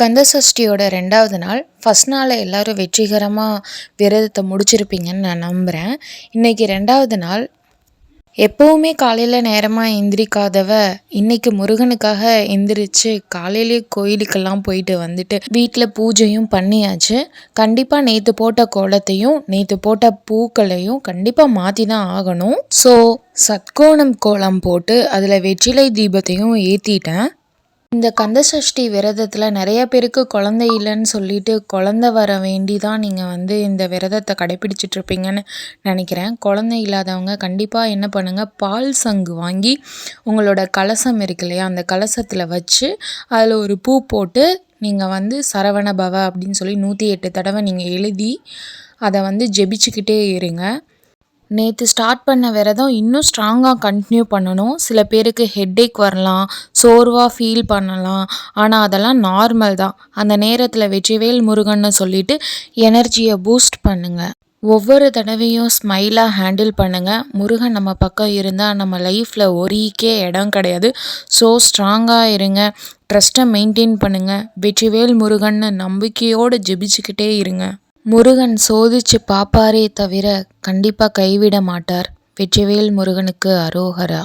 கந்த சஷ்டியோட 2வது நாள். ஃபர்ஸ்ட் நாள் எல்லாரும் வெற்றிகரமாக விரதத்தை முடிச்சிருப்பீங்கன்னு நான் நம்புகிறேன். இன்றைக்கி 2வது நாள். எப்போவுமே காலையில் நேரமாக எந்திரிக்காதவ இன்னைக்கு முருகனுக்காக எந்திரிச்சு காலையிலே கோயிலுக்கெல்லாம் போயிட்டு வந்துட்டு வீட்டில் பூஜையும் பண்ணியாச்சு. கண்டிப்பாக நேற்று போட்ட கோலத்தையும் நேற்று போட்ட பூக்களையும் கண்டிப்பாக மாற்றி தான் ஆகணும். ஸோ சத்கோணம் கோலம் போட்டு அதில் வெற்றிலை தீபத்தையும் ஏற்றிட்டேன். இந்த கந்தசஷ்டி விரதத்தில் நிறைய பேருக்கு குழந்தை இல்லைன்னு சொல்லிட்டு குழந்தை வர வேண்டி தான் நீங்கள் இந்த விரதத்தை கடைப்பிடிச்சிட்ருப்பீங்கன்னு நினைக்கிறேன். குழந்தை இல்லாதவங்க கண்டிப்பாக என்ன பண்ணுங்கள், பால் சங்கு வாங்கி உங்களோட கலசம் இருக்கு இல்லையா, அந்த கலசத்தில் வச்சு அதில் ஒரு பூ போட்டு நீங்கள் சரவண பவ அப்படின்னு சொல்லி 108 தடவை நீங்கள் எழுதி அதை ஜெபிச்சுக்கிட்டே இருங்க. நேற்று ஸ்டார்ட் பண்ண விரதம் இன்னும் ஸ்ட்ராங்காக கண்டினியூ பண்ணணும். சில பேருக்கு ஹெட்டேக் வரலாம், சோர்வாக ஃபீல் பண்ணலாம். ஆனால் அதெல்லாம் நார்மல் தான். அந்த நேரத்தில் வெற்றிவேல் முருகன்னு சொல்லிட்டு எனர்ஜியை பூஸ்ட் பண்ணுங்கள். ஒவ்வொரு தடவையும் ஸ்மைலாக ஹேண்டில் பண்ணுங்கள். முருகன் நம்ம பக்கம் இருந்தால் நம்ம லைஃப்பில் ஒரீக்கே இடம் கிடையாது. ஸோ ஸ்ட்ராங்காக இருங்க. ட்ரஸ்ட்டை மெயின்டைன் பண்ணுங்கள். வெற்றிவேல் முருகன்னு நம்பிக்கையோடு ஜெபிச்சுக்கிட்டே இருங்க. முருகன் சோதிச்சு பாப்பாரே தவிர கண்டிப்பாக கைவிட மாட்டார். வெற்றிவேல் முருகனுக்கு அரோகரா.